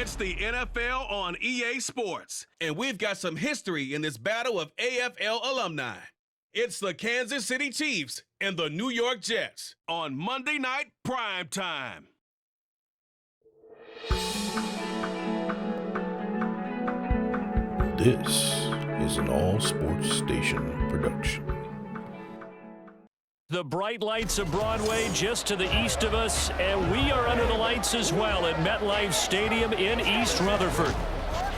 It's the NFL on EA Sports, and we've got some history in this battle of AFL alumni. It's the Kansas City Chiefs and the New York Jets on Monday Night Prime Time. This is an all-sports station production. The bright lights of Broadway just to the east of us, and we are under the lights as well at MetLife Stadium in East Rutherford.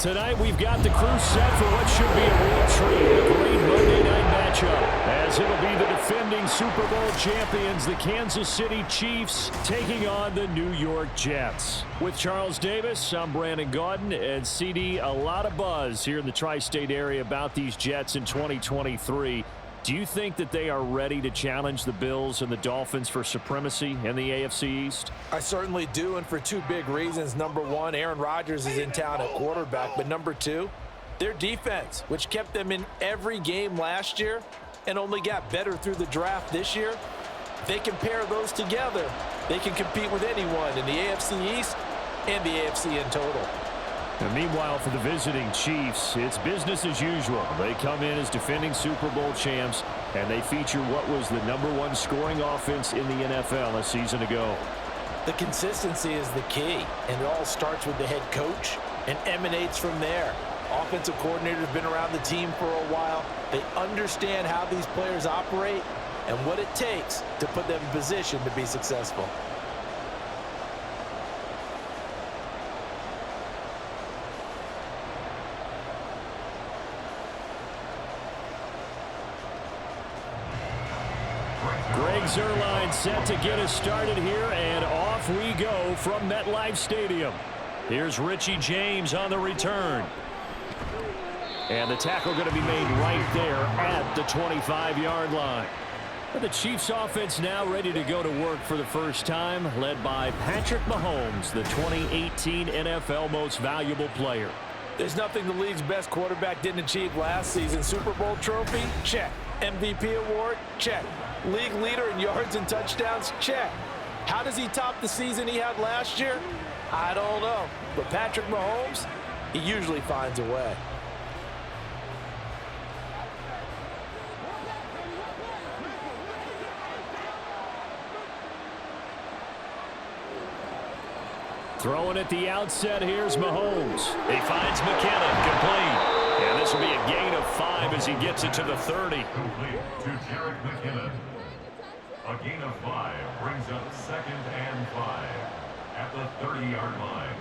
Tonight we've got the crew set for what should be a real treat, a great Monday night matchup, as it'll be the defending Super Bowl champions, the Kansas City Chiefs, taking on the New York Jets. With Charles Davis, I'm Brandon Gaudin, and CD, a lot of buzz here in the tri-state area about these Jets in 2023. Do you think that they are ready to challenge the Bills and the Dolphins for supremacy in the AFC East? I certainly do, and for two big reasons. Number one, Aaron Rodgers is in town at quarterback, but number two, their defense, which kept them in every game last year and only got better through the draft this year. They can pair those together. They can compete with anyone in the AFC East and the AFC in total. And meanwhile, for the visiting Chiefs, it's business as usual. They come in as defending Super Bowl champs, and they feature what was the #1 scoring offense in the NFL a season ago. The consistency is the key, and it all starts with the head coach and emanates from there. Offensive coordinator's been around the team for a while. They understand how these players operate and what it takes to put them in position to be successful. Zerline set to get us started here, and off we go from MetLife Stadium. Here's Richie James on the return. And the tackle going to be made right there at the 25-yard line. But the Chiefs offense now ready to go to work for the first time, led by Patrick Mahomes, the 2018 NFL Most Valuable Player. There's nothing the league's best quarterback didn't achieve last season. Super Bowl trophy? Check. MVP award? Check. League leader in yards and touchdowns? Check. How does he top the season he had last year? I don't know. But Patrick Mahomes, he usually finds a way. Throwing at the outset, here's Mahomes. He finds McKinnon, complete. And this will be a gain of 5 as he gets it to the 30. Complete to Jarek McKinnon. A gain of 5 brings up 2nd and 5 at the 30-yard line.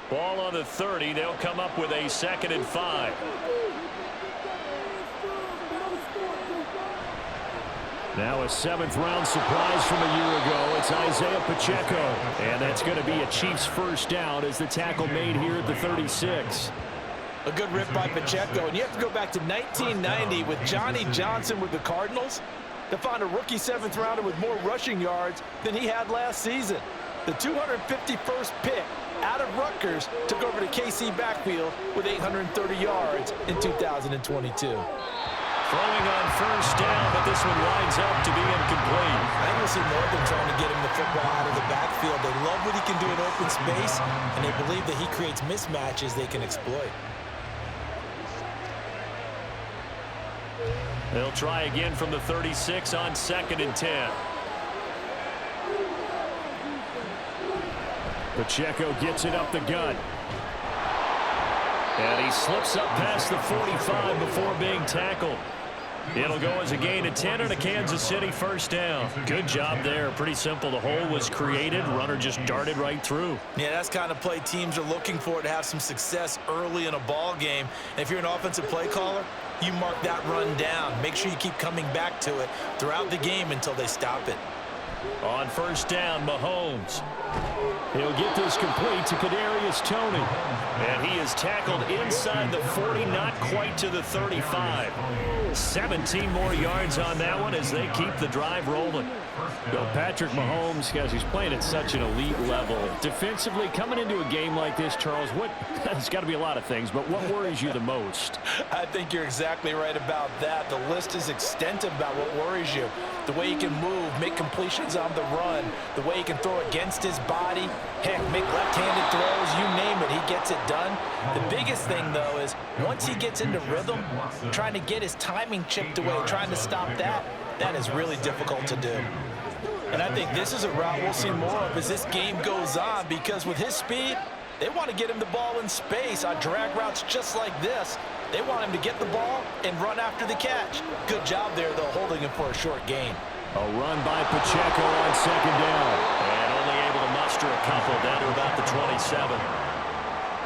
Ball on the 30. They'll come up with a 2nd and 5. Now a 7th-round surprise from a year ago. It's Isaiah Pacheco. And that's going to be a Chiefs first down as the tackle made here at the 36. A good rip by Pacheco. And you have to go back to 1990 with Johnny Johnson with the Cardinals to find a rookie 7th-rounder with more rushing yards than he had last season. The 251st pick out of Rutgers took over the KC backfield with 830 yards in 2022. Throwing on first down, but this one winds up to be incomplete. I think we'll see Northern trying to get him the football out of the backfield. They love what he can do in open space, and they believe that he creates mismatches they can exploit. They'll try again from the 36 on 2nd and 10. Pacheco gets it up the gut. And he slips up past the 45 before being tackled. It'll go as a gain of 10 and a Kansas City first down. Good job there. Pretty simple. The hole was created. Runner just darted right through. Yeah, that's the kind of play teams are looking for to have some success early in a ball game. And if you're an offensive play caller, you mark that run down. Make sure you keep coming back to it throughout the game until they stop it. On first down, Mahomes. He'll get this complete to Kadarius Toney. And he is tackled inside the 40, not quite to the 35. 17 more yards on that one as they keep the drive rolling. Well, Patrick Mahomes, guys, he's playing at such an elite level. Defensively, coming into a game like this, Charles, it's got to be a lot of things, but what worries you the most? I think you're exactly right about that. The list is extensive about what worries you. The way he can move, make completions yards on the run, the way he can throw against his body, heck, make left-handed throws, you name it, he gets it done. The biggest thing, though, is once he gets into rhythm, trying to get his timing chipped away, trying to stop that, that is really difficult to do. And I think this is a route we'll see more of as this game goes on, because with his speed, they want to get him the ball in space on drag routes just like this. They want him to get the ball and run after the catch. Good job there, though, holding him for a short gain. A run by Pacheco on second down. And only able to muster a couple down to about the 27.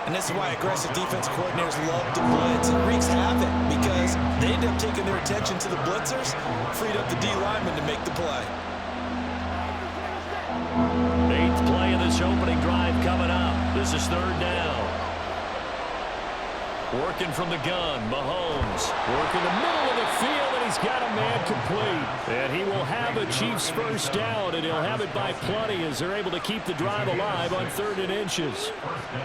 And this is why aggressive defense coordinators love to blitz. It wreaks havoc because they end up taking their attention to the blitzers, freed up the D lineman to make the play. 8th play of this opening drive coming up. This is third down. Working from the gun, Mahomes. Working the middle of the field, and he's got a man complete. And he will have a Chiefs first down, and he'll have it by plenty as they're able to keep the drive alive on 3rd and inches.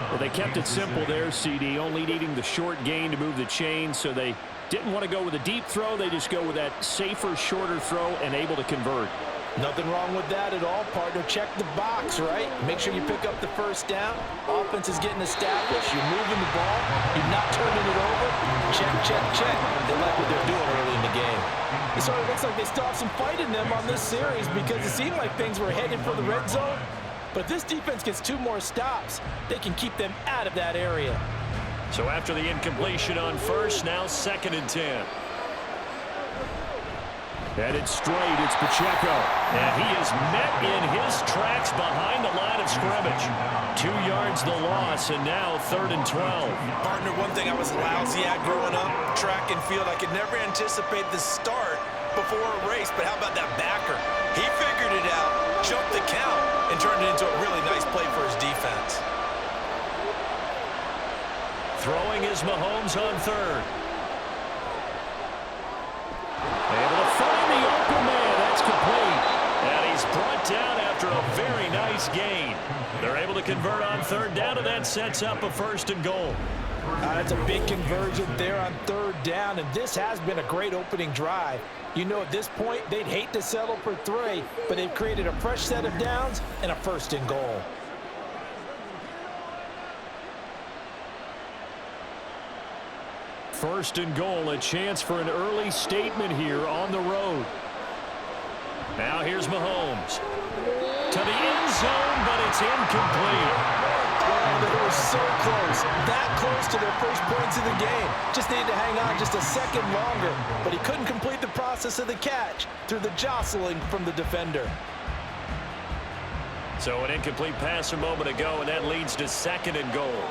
Well, they kept it simple there, CD, only needing the short gain to move the chain, so they didn't want to go with a deep throw. They just go with that safer, shorter throw and able to convert. Nothing wrong with that at all, partner. Check the box, right? Make sure you pick up the first down. Offense is getting established. You're moving the ball. You're not turning it over. Check, check, check. They like what they're doing early in the game. It sort of looks like they still have some fight in them on this series because it seemed like things were headed for the red zone. But if this defense gets 2 more stops, they can keep them out of that area. So after the incompletion on first, now 2nd and 10. Headed straight, it's Pacheco. And he is met in his tracks behind the line of scrimmage. 2 yards the loss, and now 3rd and 12. Partner, one thing I was lousy at growing up, track and field, I could never anticipate the start before a race, but how about that backer? He figured it out, jumped the count, and turned it into a really nice play for his defense. Throwing is Mahomes on 3rd. Able to find the open man. That's complete. And he's brought down after a very nice gain. They're able to convert on 3rd down, and that sets up a 1st and goal. That's a big conversion there on 3rd down, and this has been a great opening drive. You know, at this point, they'd hate to settle for 3, but they've created a fresh set of downs and a 1st and goal. First and goal, a chance for an early statement here on the road. Now here's Mahomes. To the end zone, but it's incomplete. Oh, they were so close. That close to their first points of the game. Just needed to hang on just a second longer, but he couldn't complete the process of the catch through the jostling from the defender. So an incomplete pass a moment ago, and that leads to 2nd and goal.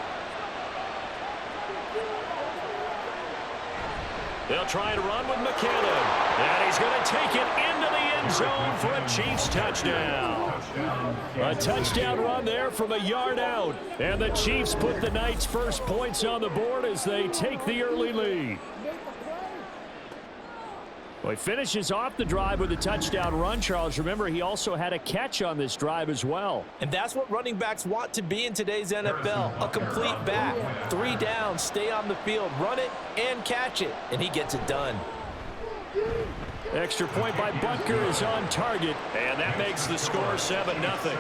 They'll try to run with McKinnon. And he's going to take it into the end zone for a Chiefs touchdown. A touchdown run there from a yard out. And the Chiefs put the night's first points on the board as they take the early lead. Well, he finishes off the drive with a touchdown run, Charles. Remember, he also had a catch on this drive as well. And that's what running backs want to be in today's NFL, a complete back. 3 downs, stay on the field, run it, and catch it. And he gets it done. Extra point by Butker is on target, and that makes the score 7-0. Jets, nothing.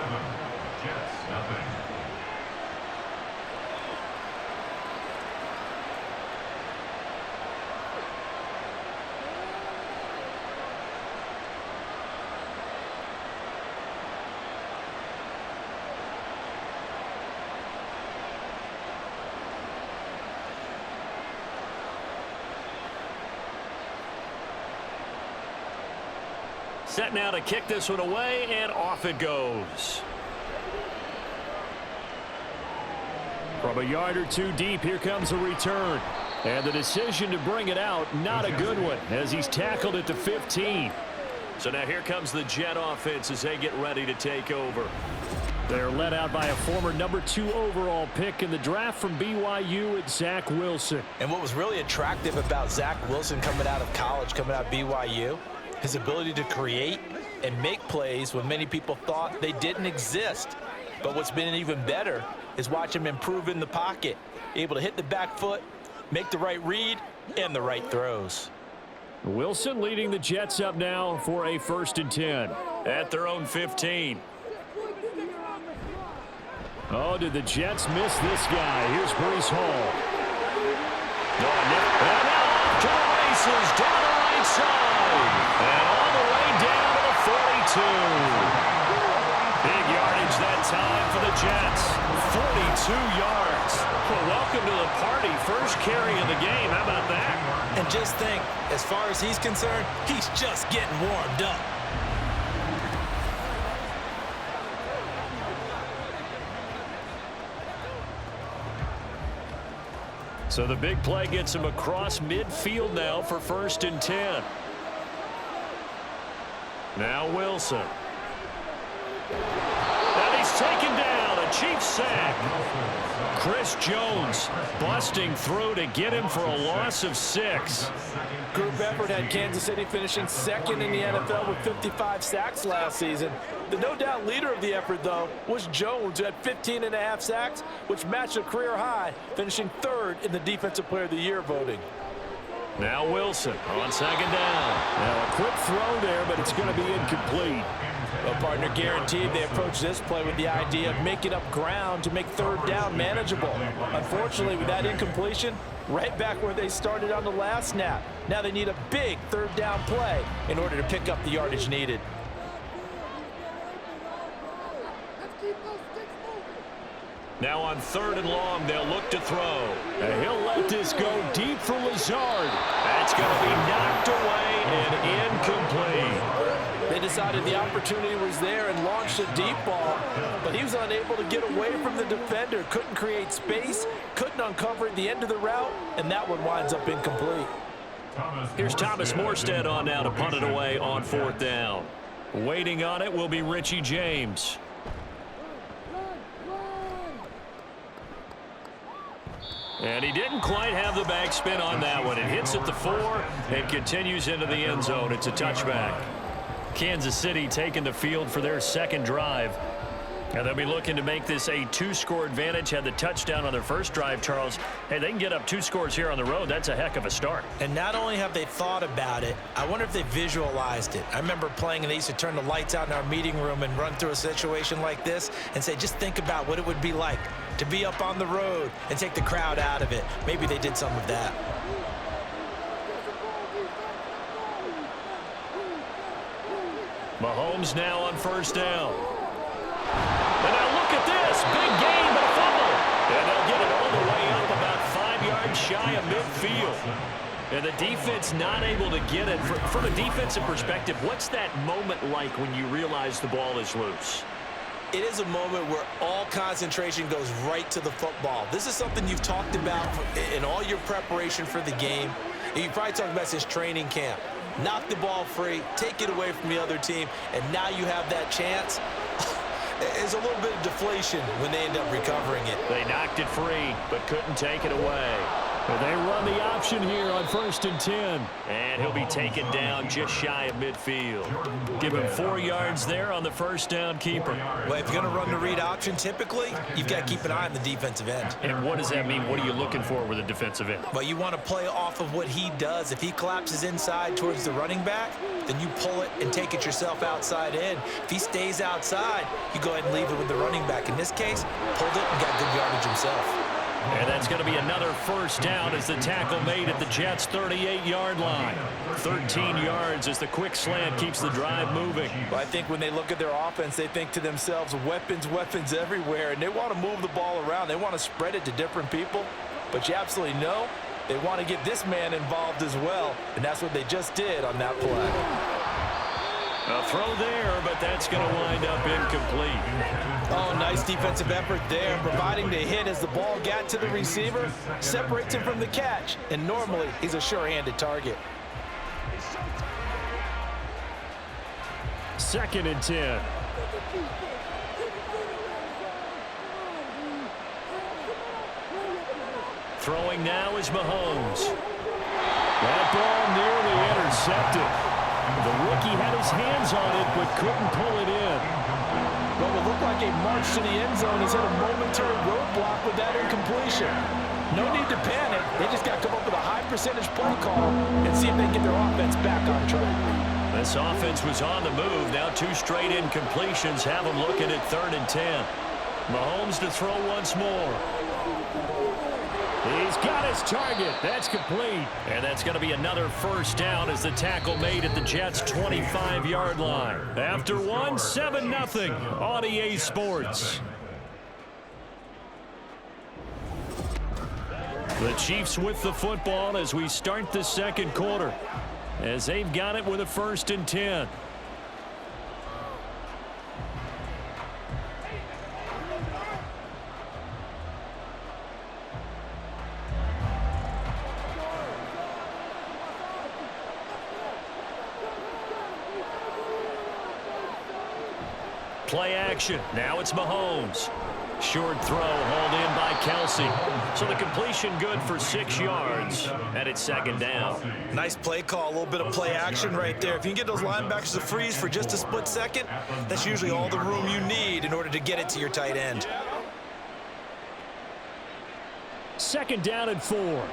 Set now to kick this one away, and off it goes. From a yard or 2 deep, here comes a return. And the decision to bring it out, not a good one, as he's tackled at the 15. So now here comes the Jet offense as they get ready to take over. They're led out by a former number 2 overall pick in the draft from BYU, at Zach Wilson. And what was really attractive about Zach Wilson coming out of college, coming out of BYU, his ability to create and make plays when many people thought they didn't exist. But what's been even better is watch him improve in the pocket, able to hit the back foot, make the right read, and the right throws. Wilson leading the Jets up now for a 1st and 10. at their own 15. Oh, did the Jets miss this guy? Here's Breece Hall. And now off to the races, down the right side. And all the way down to the 42. Big yardage that time for the Jets. 42 yards. Well, welcome to the party. First carry of the game. How about that? And just think, as far as he's concerned, he's just getting warmed up. So the big play gets him across midfield now for 1st and 10. Now Wilson. And he's taken down, a Chiefs sack. Chris Jones busting through to get him for a loss of 6. Group effort had Kansas City finishing 2nd in the NFL with 55 sacks last season. The no-doubt leader of the effort, though, was Jones, who had 15.5 sacks, which matched a career high, finishing 3rd in the Defensive Player of the Year voting. Now Wilson on 2nd down. Now a quick throw there, but it's going to be incomplete. Well, partner, guaranteed they approach this play with the idea of making up ground to make 3rd down manageable. Unfortunately, with that incompletion, right back where they started on the last snap. Now they need a big 3rd down play in order to pick up the yardage needed. Now on 3rd and long, they'll look to throw. And he'll let this go deep for Lazard. That's going to be knocked away and incomplete. They decided the opportunity was there and launched a deep ball, but he was unable to get away from the defender, couldn't create space, couldn't uncover the end of the route, and that one winds up incomplete. Here's Thomas Morstead on now to punt it away on 4th down. Waiting on it will be Richie James. And he didn't quite have the backspin on that one. It hits at the 4 and continues into the end zone. It's a touchback. Kansas City taking the field for their 2nd drive. And they'll be looking to make this a 2-score advantage. Had the touchdown on their first drive, Charles. Hey, they can get up 2 scores here on the road. That's a heck of a start. And not only have they thought about it, I wonder if they visualized it. I remember playing and they used to turn the lights out in our meeting room and run through a situation like this and say, just think about what it would be like to be up on the road and take the crowd out of it. Maybe they did some of that. Mahomes now on 1st down. And now look at this. Big game, but a fumble. And they'll get it all the way up about 5 yards shy of midfield. And the defense not able to get it. From a defensive perspective, what's that moment like when you realize the ball is loose? It is a moment where all concentration goes right to the football. This is something you've talked about in all your preparation for the game. And you probably talked about since training camp. Knock the ball free, take it away from the other team, and now you have that chance. There's a little bit of deflation when they end up recovering it. They knocked it free, but couldn't take it away. But they run the option here on 1st and 10. And he'll be taken down just shy of midfield. Give him 4 yards there on the 1st down keeper. Well, if you're going to run the read option, typically, you've got to keep an eye on the defensive end. And what does that mean? What are you looking for with a defensive end? Well, you want to play off of what he does. If he collapses inside towards the running back, then you pull it and take it yourself outside in. If he stays outside, you go ahead and leave it with the running back. In this case, pulled it and got good yardage himself. And that's going to be another 1st down as the tackle made at the Jets' 38-yard line. 13 yards as the quick slant keeps the drive moving. Well, I think when they look at their offense, they think to themselves, weapons, weapons everywhere, and they want to move the ball around. They want to spread it to different people, but you absolutely know they want to get this man involved as well, and that's what they just did on that play. A throw there, but that's going to wind up incomplete. Oh, nice defensive effort there, providing the hit as the ball got to the receiver, separates him from the catch, and normally he's a sure-handed target. 2nd and 10. Throwing now is Mahomes. That ball nearly intercepted. The rookie had his hands on it, but couldn't pull it in. What will look like a march to the end zone has hit a momentary roadblock with that incompletion. No need to panic. They just got to come up with a high percentage play call and see if they can get their offense back on track. This offense was on the move. Now 2 straight incompletions have them looking at 3rd and 10. Mahomes to throw once more. He's got his target. That's complete. And that's going to be another first down as the tackle made at the Jets' 25-yard line. After one, 7-0 on EA Sports. The Chiefs with the football as we start the second quarter, as they've got it with a 1st and 10. Play action. Now it's Mahomes. Short throw hauled in by Kelsey. So the completion good for 6 yards, and it's 2nd down. Nice play call, a little bit of play action right there. If you can get those linebackers to freeze for just a split second, that's usually all the room you need in order to get it to your tight end. 2nd down and 4.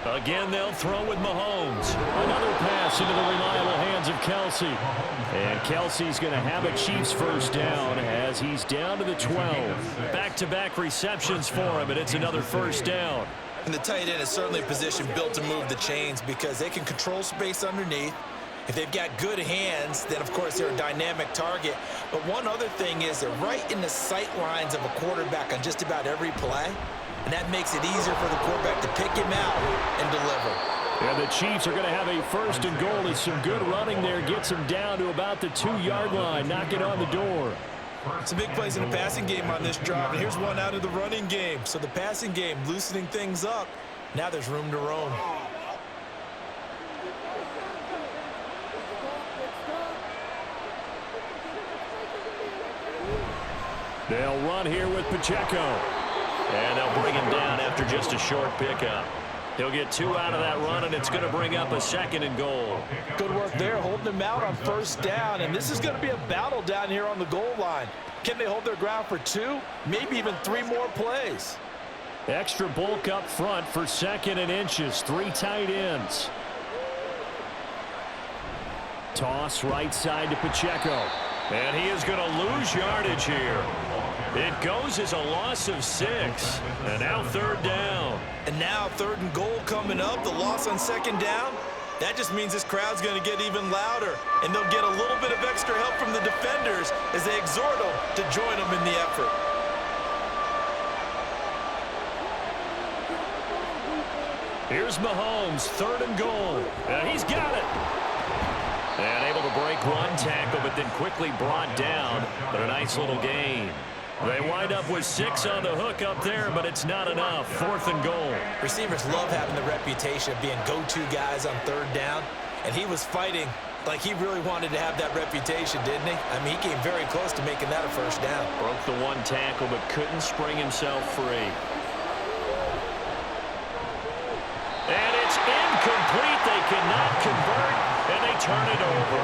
Again, they'll throw with Mahomes. Another pass into the reliable hands of Kelsey. And Kelsey's going to have a Chiefs first down as he's down to the 12. Back-to-back receptions for him, and it's another first down. And the tight end is certainly a position built to move the chains because they can control space underneath. If they've got good hands, then, of course, they're a dynamic target. But one other thing is they're right in the sight lines of a quarterback on just about every play. And that makes it easier for the quarterback to pick him out and deliver. And the Chiefs are going to have a 1st and goal as some good running there gets him down to about the 2-yard line, knocking on the door. Some big plays in the passing game on this drive, and here's one out of the running game. So the passing game loosening things up. Now there's room to roam. They'll run here with Pacheco. And they'll bring him down after just a short pickup. He'll get 2 out of that run, and it's going to bring up a 2nd and goal. Good work there, holding him out on 1st down. And this is going to be a battle down here on the goal line. Can they hold their ground for 2, maybe even 3 more plays? Extra bulk up front for 2nd and inches. 3 tight ends. Toss right side to Pacheco. And he is going to lose yardage here. It goes as a loss of 6. And now 3rd down. And now 3rd and goal coming up. The loss on 2nd down. That just means this crowd's going to get even louder. And they'll get a little bit of extra help from the defenders as they exhort them to join them in the effort. Here's Mahomes, 3rd and goal. And he's got it. And able to break one tackle, but then quickly brought down. But a nice little gain. They wind up with 6 on the hook up there, but it's not enough. 4th and goal. Receivers love having the reputation of being go-to guys on 3rd down. And he was fighting like he really wanted to have that reputation, didn't he? I mean, he came very close to making that a 1st down. Broke the one tackle, but couldn't spring himself free. And it's incomplete. They cannot convert, and they turn it over.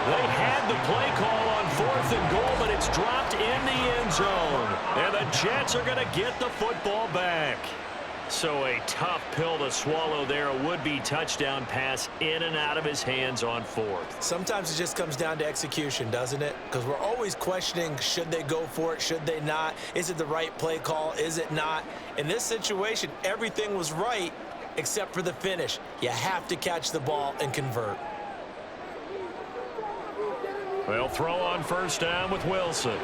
They had the play call on 4th and goal, but it's dropped in the end zone. And the Jets are going to get the football back. So a tough pill to swallow there. A would-be touchdown pass in and out of his hands on 4th. Sometimes it just comes down to execution, doesn't it? Because we're always questioning, should they go for it, should they not? Is it the right play call, is it not? In this situation, everything was right except for the finish. You have to catch the ball and convert. They'll throw on 1st down with Wilson.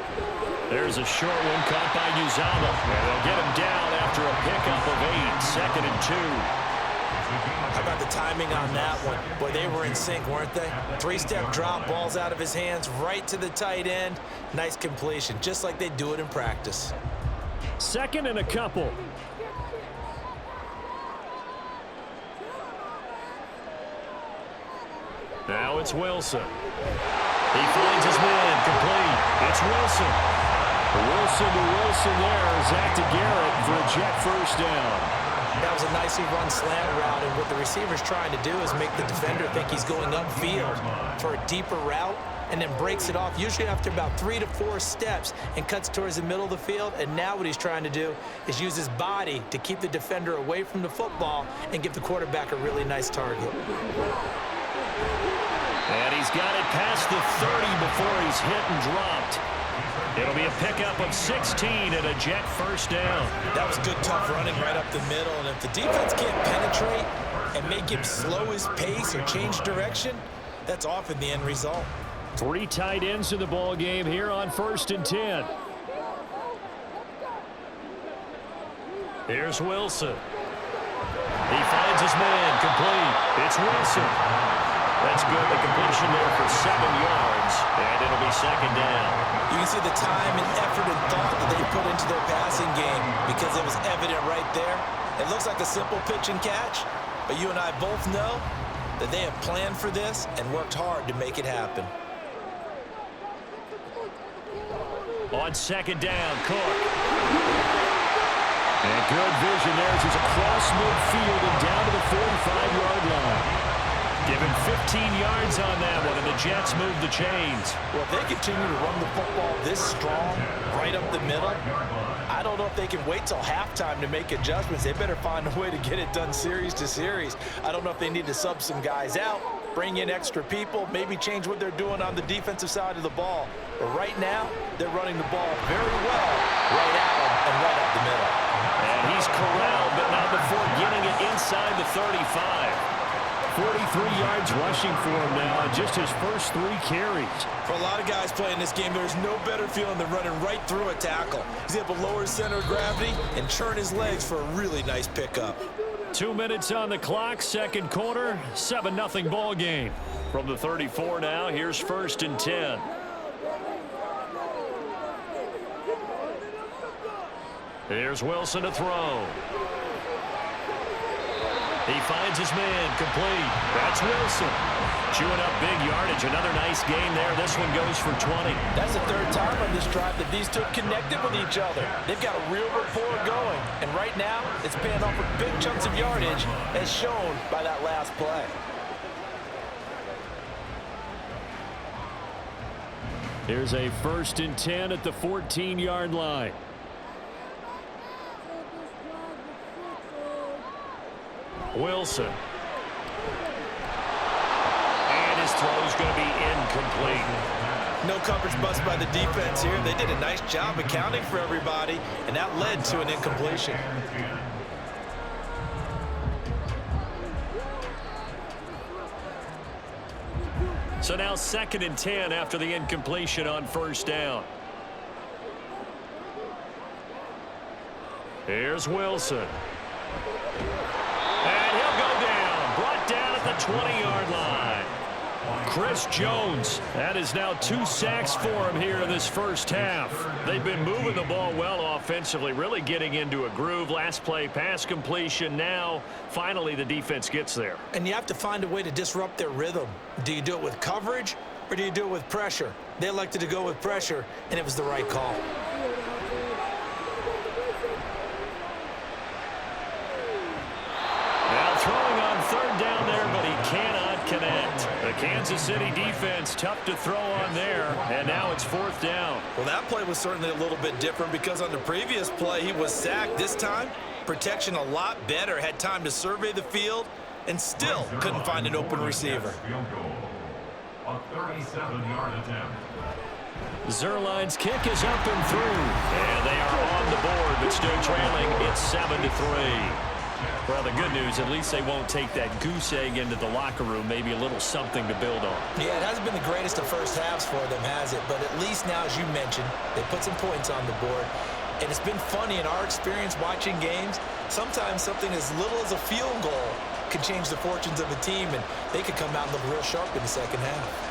There's a short one caught by Uzama. And they'll get him down after a pickup of 8. 2nd and 2. How about the timing on that one? Boy, they were in sync, weren't they? 3-step drop, balls out of his hands, right to the tight end. Nice completion, just like they do it in practice. 2nd and a couple. Now it's Wilson. He finds his man, complete. It's Wilson. Wilson to Wilson there. Zach to Garrett for a Jet 1st down. That was a nicely run slant route, and what the receiver's trying to do is make the defender think he's going upfield for a deeper route. and then breaks it off, usually after about 3 to 4 steps, and cuts towards the middle of the field. And now what he's trying to do is use his body to keep the defender away from the football and give the quarterback a really nice target. And he's got it past the 30 before he's hit and dropped. It'll be a pickup of 16 and a Jet first down. That was good, tough running right up the middle. And if the defense can't penetrate and make him slow his pace or change direction, that's often the end result. 3 tight ends in the ball game here on 1st and 10. Here's Wilson. He finds his man, complete. It's Wilson. That's good. The completion there for 7 yards, and it'll be 2nd down. You can see the time and effort and thought that they put into their passing game because it was evident right there. It looks like a simple pitch and catch, but you and I both know that they have planned for this and worked hard to make it happen. On 2nd down, Cook. And good vision there as he's across midfield and down to the 45-yard line. Give him 15 yards on that one, and the Jets move the chains. Well, if they continue to run the football this strong, right up the middle, I don't know if they can wait till halftime to make adjustments. They better find a way to get it done series to series. I don't know if they need to sub some guys out, bring in extra people, maybe change what they're doing on the defensive side of the ball. But right now, they're running the ball very well right at them and right up the middle. And he's corralled, but not before getting it inside the 35. 43 yards rushing for him now on just his first 3 carries. For a lot of guys playing this game, there's no better feeling than running right through a tackle. He's able to lower his center of gravity and churn his legs for a really nice pickup. 2 minutes on the clock, 2nd quarter, 7-0 ball game. From the 34 now, here's 1st and 10. Here's Wilson to throw. He finds his man, complete. That's Wilson. Chewing up big yardage. Another nice gain there. This one goes for 20. That's the 3rd time on this drive that these two connected with each other. They've got a real rapport going. And right now, it's paying off with big chunks of yardage, as shown by that last play. Here's a 1st and 10 at the 14-yard line. Wilson. And his throw's going to be incomplete. No coverage bust by the defense here. They did a nice job accounting for everybody, and that led to an incompletion. So now 2nd and 10 after the incompletion on 1st down. Here's Wilson. And he'll go down. Brought down at the 20-yard line. Chris Jones. That is now 2 sacks for him here in this first half. They've been moving the ball well offensively, really getting into a groove. Last play, pass completion. Now, finally, the defense gets there. And you have to find a way to disrupt their rhythm. Do you do it with coverage, or do you do it with pressure? They elected to go with pressure, and it was the right call. Down there, but he cannot connect. The Kansas City defense tough to throw on there, and now it's 4th down. Well, that play was certainly a little bit different because on the previous play he was sacked. This time, protection a lot better, had time to survey the field, and still couldn't find an open receiver. A 37-yard attempt. Zerline's kick is up and through, and they are on the board, but still trailing. It's 7-3. Well, the good news, at least they won't take that goose egg into the locker room. Maybe a little something to build on. Yeah, it hasn't been the greatest of first halves for them, has it? But at least now, as you mentioned, they put some points on the board. And it's been funny in our experience watching games. Sometimes something as little as a field goal could change the fortunes of a team, and they could come out and look real sharp in the second half.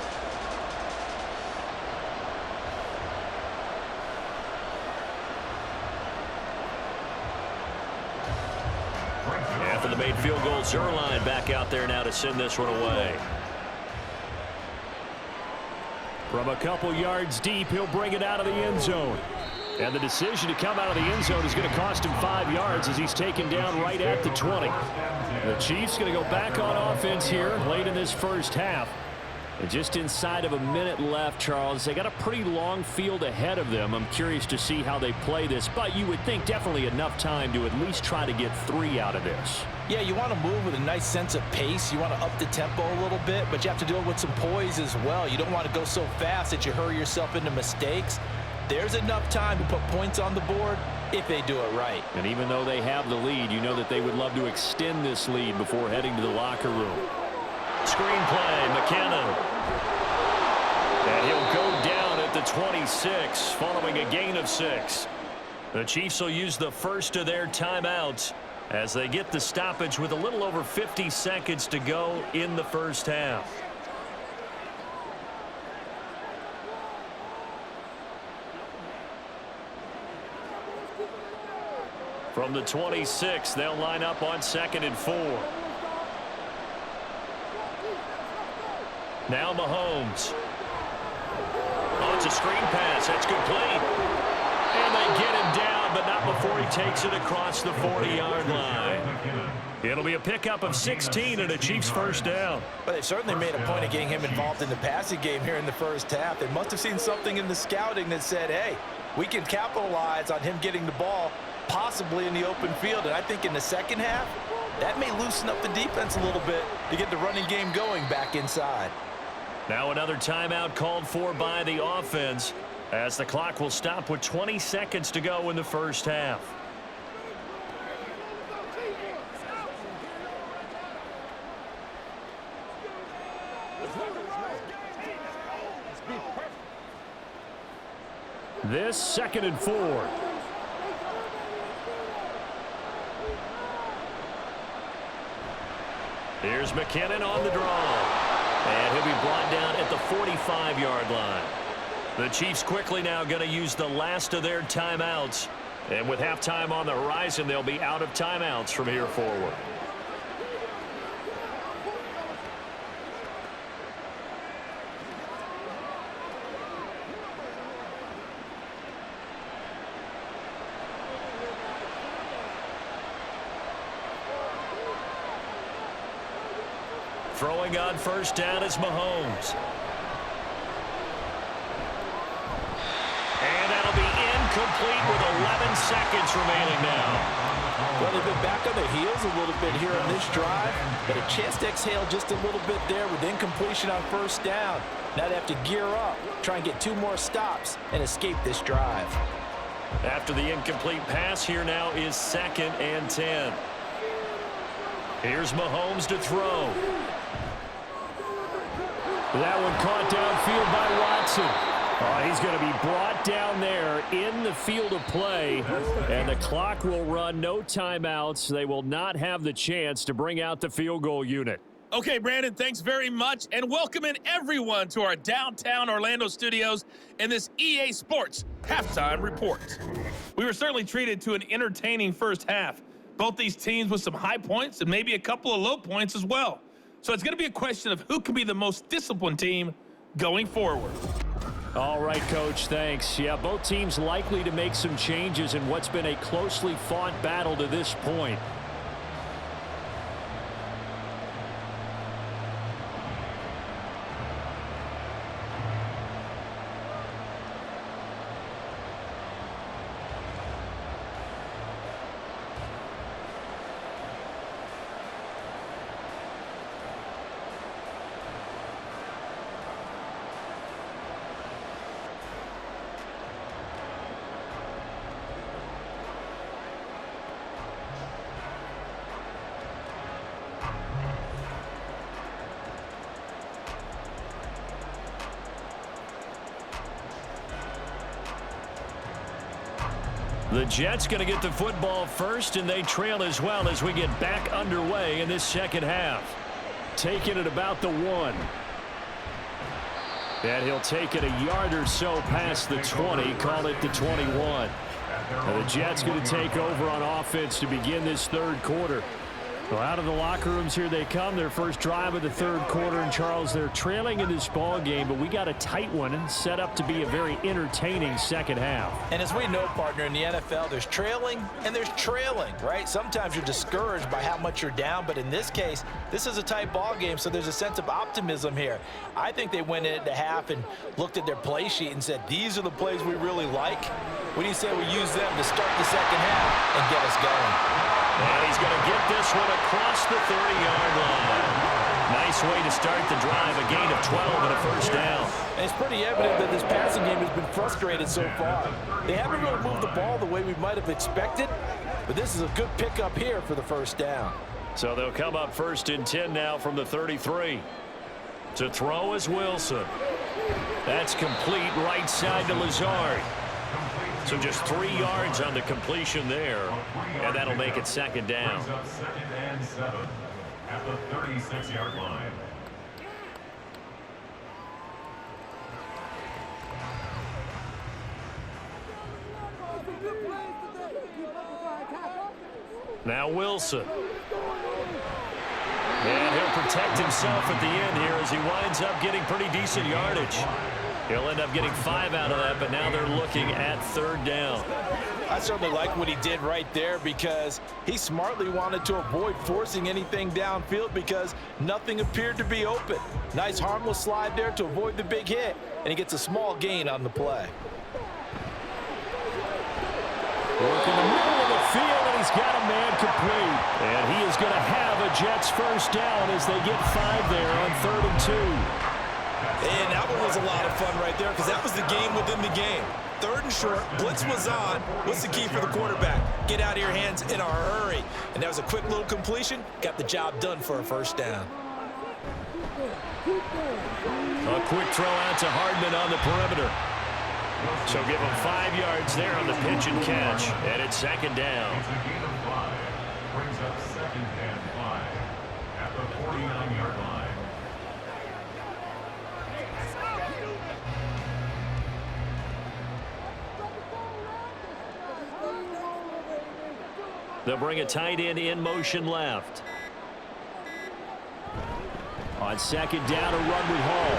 After the made field goal, Zerline back out there now to send this one away. From a couple yards deep, he'll bring it out of the end zone. And the decision to come out of the end zone is going to cost him 5 yards as he's taken down right at the 20. The Chiefs going to go back on offense here late in this first half. And just inside of a minute left, Charles. They got a pretty long field ahead of them. I'm curious to see how they play this, but you would think definitely enough time to at least try to get 3 out of this. Yeah, you want to move with a nice sense of pace. You want to up the tempo a little bit, but you have to deal with some poise as well. You don't want to go so fast that you hurry yourself into mistakes. There's enough time to put points on the board if they do it right. And even though they have the lead, you know that they would love to extend this lead before heading to the locker room. Screen play, McKinnon. And he'll go down at the 26 following a gain of 6. The Chiefs will use the first of their timeouts as they get the stoppage with a little over 50 seconds to go in the first half. From the 26, they'll line up on 2nd and 4. Now Mahomes. Oh, it's a screen pass. That's complete. And they get him down, but not before he takes it across the 40-yard line. It'll be a pickup of 16 and a Chiefs first down. But they certainly made a point of getting him involved in the passing game here in the first half. They must have seen something in the scouting that said, hey, we can capitalize on him getting the ball possibly in the open field. And I think in the second half, that may loosen up the defense a little bit to get the running game going back inside. Now another timeout called for by the offense as the clock will stop with 20 seconds to go in the first half. This 2nd and 4. Here's McKinnon on the draw. And he'll be brought down at the 45-yard line. The Chiefs quickly now going to use the last of their timeouts. And with halftime on the horizon, they'll be out of timeouts from here forward. Throwing on first down is Mahomes. And that'll be incomplete with 11 seconds remaining now. Well, they've been back on their heels a little bit here on this drive, but a chance to exhale just a little bit there with incompletion on first down. Now they have to gear up, try and get 2 more stops, and escape this drive. After the incomplete pass, here now is 2nd and 10. Here's Mahomes to throw. That one caught downfield by Watson. He's going to be brought down there in the field of play, and the clock will run. No timeouts. They will not have the chance to bring out the field goal unit. Okay, Brandon, thanks very much, and welcome in everyone to our downtown Orlando studios and this EA Sports Halftime Report. We were certainly treated to an entertaining first half. Both these teams with some high points and maybe a couple of low points as well. So it's going to be a question of who can be the most disciplined team going forward. All right, Coach, thanks. Yeah, both teams likely to make some changes in what's been a closely fought battle to this point. The Jets going to get the football first, and they trail as well as we get back underway in this second half. Taking it about the 1. And he'll take it a yard or so past the 20, call it the 21. And the Jets going to take over on offense to begin this third quarter. Well, out of the locker rooms here they come. Their first drive of the third quarter. And, Charles, they're trailing in this ball game, but we got a tight one and set up to be a very entertaining second half. And as we know, partner, in the NFL, there's trailing and there's trailing, right? Sometimes you're discouraged by how much you're down, but in this case, this is a tight ball game, so there's a sense of optimism here. I think they went into half and looked at their play sheet and said, these are the plays we really like. What do you say we use them to start the second half and get us going? And he's going to get this one across the 30-yard line. Nice way to start the drive, a gain of 12 and a first down. And it's pretty evident that this passing game has been frustrated so far. They haven't really moved the ball the way we might have expected, but this is a good pickup here for the first down. So they'll come up 1st and 10 now from the 33. To throw is Wilson. That's complete right side to Lazard. So just 3 yards on the completion there, and that'll make it second down. Brings up 2nd and 7 at the 36-yard line. Now Wilson. And he'll protect himself at the end here as he winds up getting pretty decent yardage. He'll end up getting 5 out of that, but now they're looking at 3rd down. I certainly like what he did right there because he smartly wanted to avoid forcing anything downfield because nothing appeared to be open. Nice harmless slide there to avoid the big hit, and he gets a small gain on the play. Work in the middle of the field, and he's got a man complete. And he is going to have a Jets first down as they get 5 there on 3rd and 2. And that one was a lot of fun right there because that was the game within the game. 3rd and short, blitz was on. What's the key for the quarterback? Get out of your hands in a hurry. And that was a quick little completion. Got the job done for a first down. A quick throw out to Hardman on the perimeter. So give him 5 yards there on the pitch and catch. And it's second down. It's a gain of 5. Brings up 2nd and 5 at the 49-yard line. They'll bring a tight end in motion left. On second down, a run with Hall.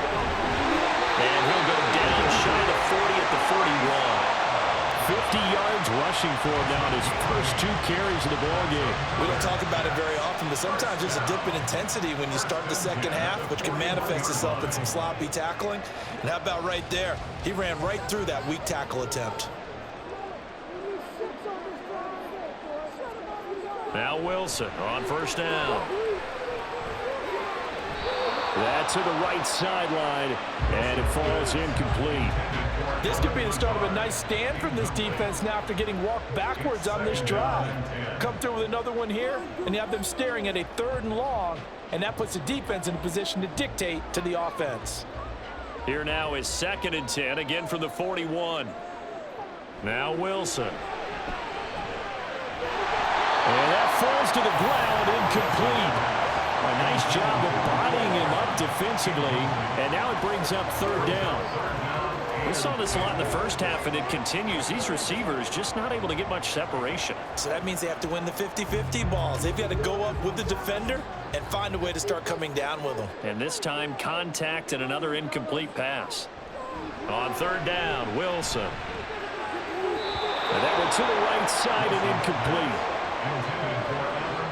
And he'll go down shy of 40 at the 41. 50 yards rushing for him now in his first 2 carries of the ball game. We don't talk about it very often, but sometimes there's a dip in intensity when you start the second half, which can manifest itself in some sloppy tackling. And how about right there? He ran right through that weak tackle attempt. Now Wilson on first down. That's to the right sideline, and it falls incomplete. This could be the start of a nice stand from this defense now after getting walked backwards on this drive. Come through with another one here, and you have them staring at a 3rd and long, and that puts the defense in a position to dictate to the offense. Here now is 2nd and 10, again from the 41. Now Wilson. And that falls to the ground, incomplete. A nice job of bodying him up defensively, and now it brings up 3rd down. We saw this a lot in the first half, and it continues. These receivers just not able to get much separation. So that means they have to win the 50-50 balls. They've got to go up with the defender and find a way to start coming down with them. And this time, contact and another incomplete pass. On 3rd down, Wilson. And that went to the right side and incomplete.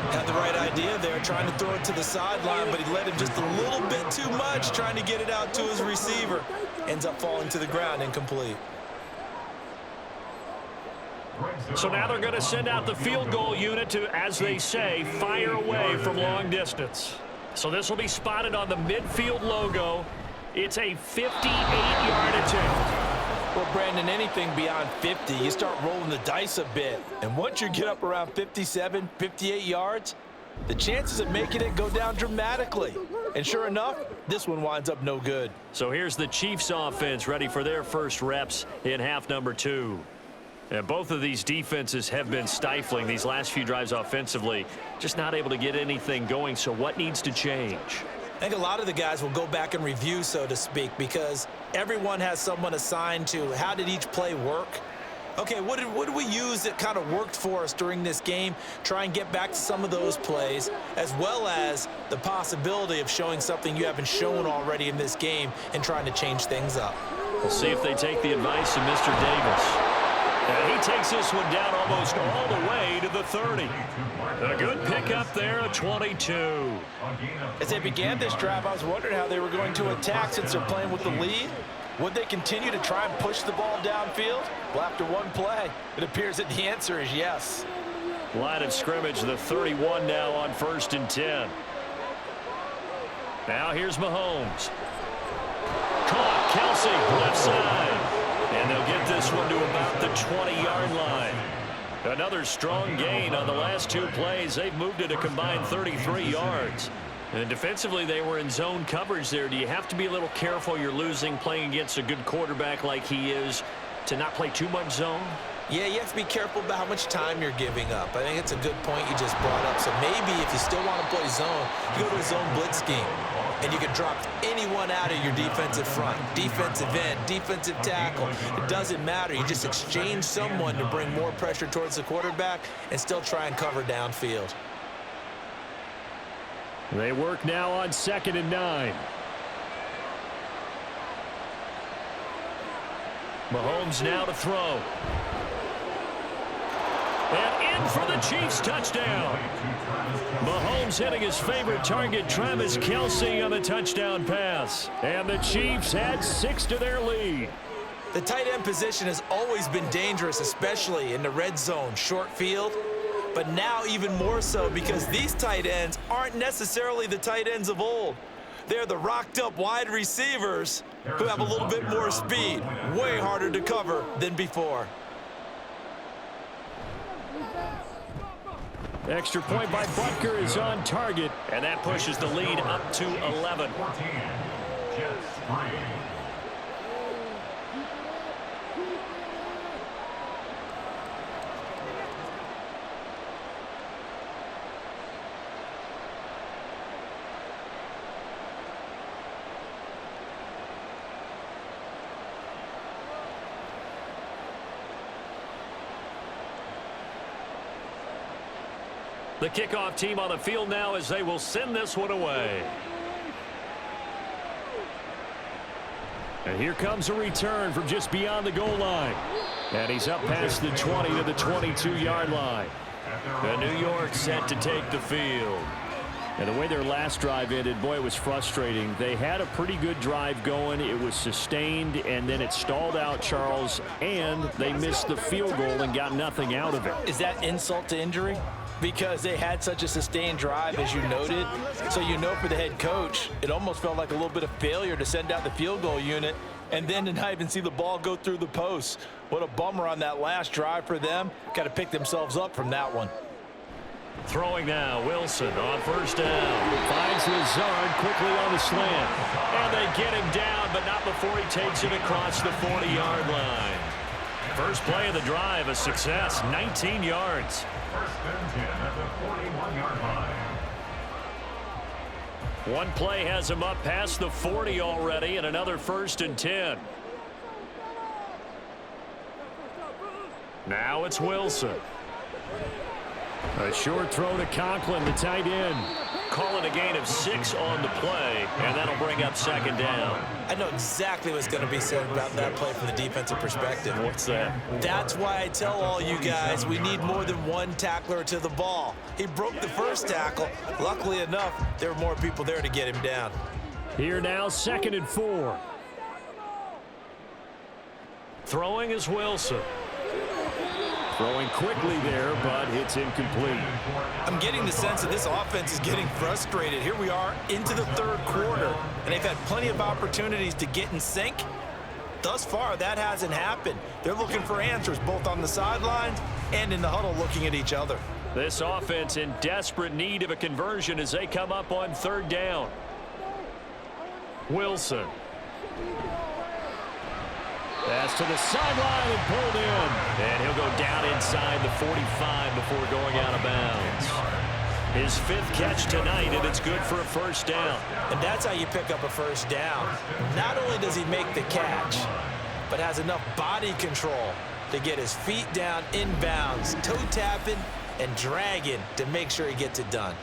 Had the right idea there, trying to throw it to the sideline, but he let him just a little bit too much, trying to get it out to his receiver. Ends up falling to the ground, incomplete. So now they're going to send out the field goal unit to, as they say, fire away from long distance. So this will be spotted on the midfield logo. It's a 58-yard attempt. Well, Brandon, anything beyond 50, you start rolling the dice a bit. And once you get up around 57, 58 yards, the chances of making it go down dramatically. And sure enough, this one winds up no good. So here's the Chiefs offense ready for their first reps in half number 2. And both of these defenses have been stifling these last few drives offensively, just not able to get anything going. So what needs to change? I think a lot of the guys will go back and review, so to speak, because everyone has someone assigned to how did each play work. Okay, what did we use that kind of worked for us during this game? Try and get back to some of those plays, as well as the possibility of showing something you haven't shown already in this game and trying to change things up. We'll see if they take the advice of Mr. Davis. And he takes this one down almost all the way to the 30. A good pickup there, a 22. As they began this drive, I was wondering how they were going to attack since they're playing with the lead. Would they continue to try and push the ball downfield? Well, after one play, it appears that the answer is yes. Line of scrimmage, the 31 now on 1st and 10. Now here's Mahomes. Caught, Kelsey, left side. And they'll get this one to about the 20-yard line. Another strong gain on the last 2 plays. They've moved it a combined 33 yards. And defensively, they were in zone coverage there. Do you have to be a little careful you're losing playing against a good quarterback like he is to not play too much zone? Yeah, you have to be careful about how much time you're giving up. I think it's a good point you just brought up. So maybe if you still want to play zone, you go to a zone blitz scheme. And you can drop anyone out of your defensive front, defensive end, defensive tackle. It doesn't matter. You just exchange someone to bring more pressure towards the quarterback and still try and cover downfield. They work now on 2nd and 9. Mahomes now to throw. And in for the Chiefs touchdown. Mahomes hitting his favorite target, Travis Kelsey, on the touchdown pass. And the Chiefs add 6 to their lead. The tight end position has always been dangerous, especially in the red zone, short field. But now even more so because these tight ends aren't necessarily the tight ends of old. They're the rocked-up wide receivers who have a little bit more speed, way harder to cover than before. Extra point by Butker is on target, and that pushes the lead up to 11. 14, Jets 3. The kickoff team on the field now as they will send this one away. And here comes a return from just beyond the goal line. And he's up past the 20 to the 22-yard line. And New York set to take the field. And the way their last drive ended, boy, it was frustrating. They had a pretty good drive going. It was sustained, and then it stalled out, Charles, and they missed the field goal and got nothing out of it. Is that insult to injury? Because they had such a sustained drive, as you noted. So you know for the head coach, it almost felt like a little bit of failure to send out the field goal unit and then to not even see the ball go through the posts. What a bummer on that last drive for them. Got to pick themselves up from that one. Throwing now, Wilson on 1st down. Finds Lazard quickly on the slant. And they get him down, but not before he takes it across the 40-yard line. First play of the drive, a success, 19 yards. 1st and 10 at the 41-yard line. One play has him up past the 40 already, and another 1st and 10. Now it's Wilson. A short throw to Conklin, the tight end. Call it a gain of 6 on the play, and that'll bring up 2nd down. I know exactly what's going to be said about that play from the defensive perspective. What's that? That's why I tell all you guys we need more than one tackler to the ball. He broke the first tackle. Luckily enough, there were more people there to get him down. Here now, 2nd and 4. Throwing is Wilson. Throwing quickly there, but it's incomplete. I'm getting the sense that this offense is getting frustrated. Here we are into the 3rd quarter, and they've had plenty of opportunities to get in sync. Thus far, that hasn't happened. They're looking for answers both on the sidelines and in the huddle looking at each other. This offense in desperate need of a conversion as they come up on 3rd down. Wilson. Pass to the sideline and pulled in. And he'll go down inside the 45 before going out of bounds. His 5th catch tonight, and it's good for a 1st down. And that's how you pick up a 1st down. Not only does he make the catch, but has enough body control to get his feet down inbounds, toe tapping and dragging to make sure he gets it done.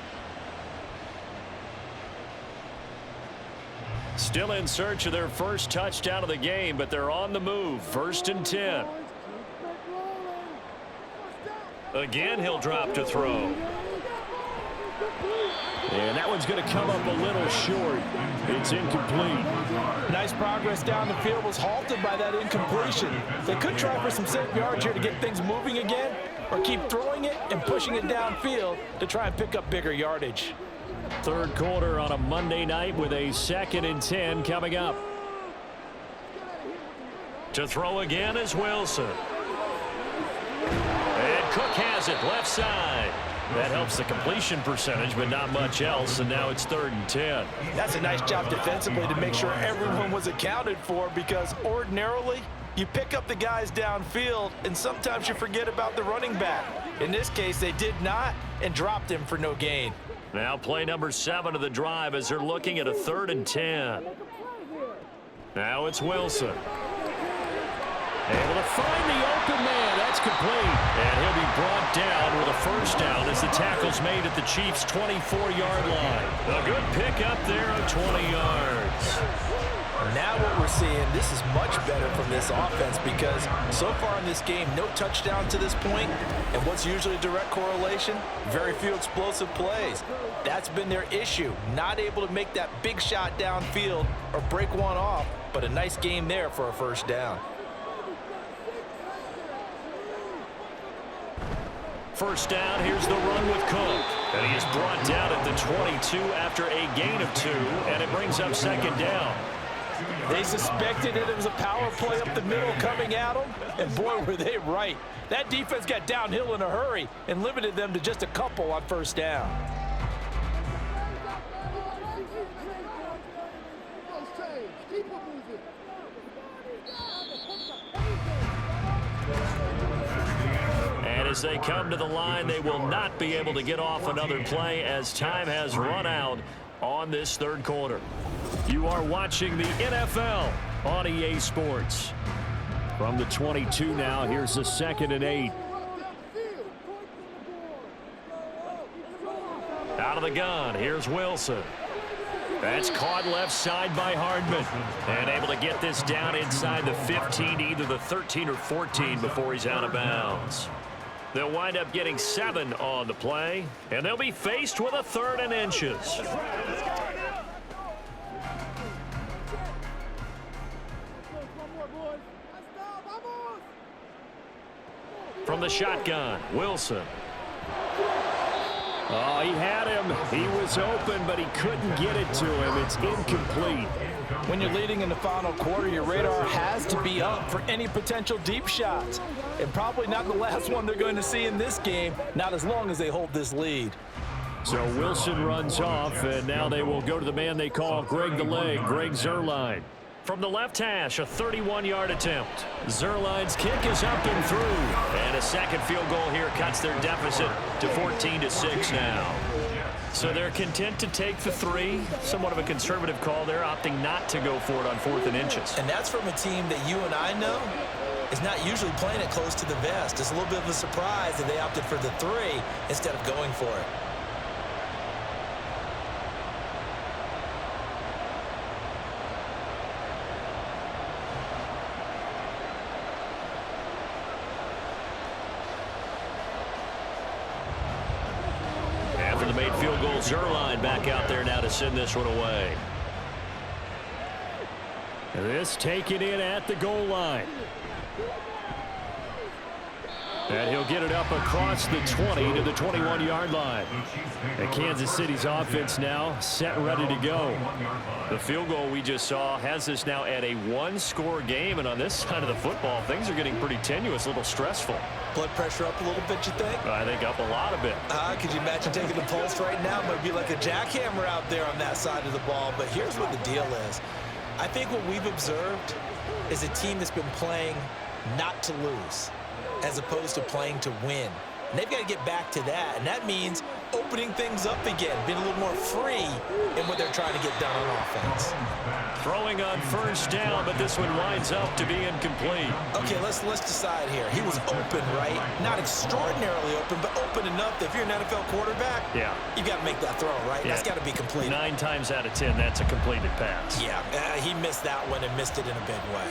Still in search of their first touchdown of the game, but they're on the move. 1st and 10. Again, he'll drop to throw. And that one's going to come up a little short. It's incomplete. Nice progress down the field was halted by that incompletion. They could try for some safe yards here to get things moving again, or keep throwing it and pushing it downfield to try and pick up bigger yardage. Third quarter on a Monday night with a 2nd and 10 coming up. To throw again is Wilson. And Cook has it left side. That helps the completion percentage, but not much else, and now it's 3rd and 10. That's a nice job defensively to make sure everyone was accounted for, because ordinarily you pick up the guys downfield and sometimes you forget about the running back. In this case, they did not and dropped him for no gain. Now play number 7 of the drive as they're looking at a 3rd and 10. Now it's Wilson. Able to find the open man. That's complete. And he'll be brought down with a first down as the tackle's made at the Chiefs' 24-yard line. A good pickup there of 20 yards. Now what we're seeing, this is much better from this offense, because so far in this game, no touchdown to this point, and what's usually a direct correlation? Very few explosive plays. That's been their issue, not able to make that big shot downfield or break one off, but a nice game there for a first down. First down, here's the run with Cook. And he is brought down at the 22 after a gain of 2, and it brings up 2nd down. They suspected that it was a power play up the middle coming at them, and boy, were they right. That defense got downhill in a hurry and limited them to just a couple on first down. And as they come to the line, they will not be able to get off another play as time has run out on this third quarter. You are watching the NFL on EA Sports. From the 22 now, here's the 2nd and 8. Out of the gun, here's Wilson. That's caught left side by Hardman. And able to get this down inside the 15, either the 13 or 14 before he's out of bounds. They'll wind up getting 7 on the play, and they'll be faced with a 3rd and inches. From the shotgun, Wilson. Oh, he had him. He was open, but he couldn't get it to him. It's incomplete. When you're leading in the final quarter, your radar has to be up for any potential deep shots. And probably not the last one they're going to see in this game, not as long as they hold this lead. So Wilson runs off, and now they will go to the man they call Greg the Leg, Greg Zuerlein. From the left hash, a 31-yard attempt. Zuerlein's kick is up and through. And a second field goal here cuts their deficit to 14-6 now. So they're content to take the 3. Somewhat of a conservative call there, opting not to go for it on 4th and inches. And that's from a team that you and I know is not usually playing it close to the vest. It's a little bit of a surprise that they opted for the 3 instead of going for it. After the made field goal, Zuerlein back out there now to send this one away. This taken in at the goal line. And he'll get it up across the 20 to the 21-yard line. And Kansas City's offense now set and ready to go. The field goal we just saw has this now at a 1-score game. And on this side of the football, things are getting pretty tenuous, a little stressful. Blood pressure up a little bit, you think? I think up a lot of it. Could you imagine taking the pulse right now? It might be like a jackhammer out there on that side of the ball. But here's what the deal is. I think what we've observed is a team that's been playing not to lose, as opposed to playing to win. And they've got to get back to that, and that means opening things up again, being a little more free in what they're trying to get done on offense. Throwing on first down, but this one winds up to be incomplete. Okay, let's decide here. He was open, right? Not extraordinarily open, but open enough that if you're an NFL quarterback, you've got to make that throw, right? Yeah. That's got to be completed. 9 times out of 10, that's a completed pass. Yeah, he missed that one and missed it in a big way.